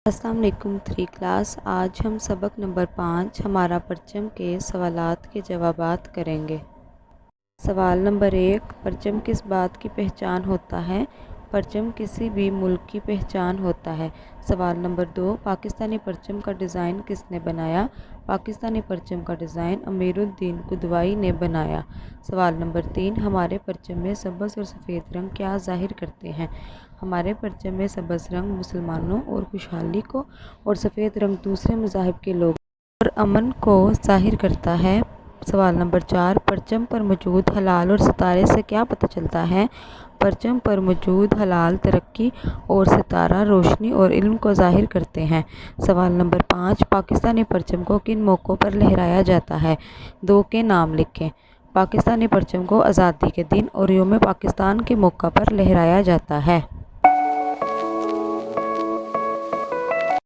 السلام علیکم 3 کلاس۔ آج ہم سبق نمبر 5 ہمارا پرچم کے سوالات کے جوابات کریں گے۔ سوال نمبر 1، پرچم کس بات کی پہچان ہوتا ہے؟ پرچم کسی بھی ملک کی پہچان ہوتا ہے۔ سوال نمبر 2، پاکستانی پرچم کا ڈیزائن کس نے بنایا؟ پاکستانی پرچم کا ڈیزائن امیر الدین قدوئی نے بنایا۔ سوال نمبر 3، ہمارے پرچم میں سبز اور سفید رنگ کیا ظاہر کرتے ہیں؟ ہمارے پرچم میں سبز رنگ مسلمانوں اور خوشحالی کو اور سفید رنگ دوسرے مذاہب کے لوگوں اور امن کو ظاہر کرتا ہے۔ سوال نمبر 4، پرچم پر موجود ہلال اور ستارے سے کیا پتہ چلتا ہے؟ پرچم پر موجود ہلال ترقی اور ستارہ روشنی اور علم کو ظاہر کرتے ہیں۔ سوال نمبر 5، پاکستانی پرچم کو کن موقعوں پر لہرایا جاتا ہے؟ 2 کے نام لکھیں۔ پاکستانی پرچم کو آزادی کے دن اور یوم پاکستان کے موقع پر لہرایا جاتا ہے۔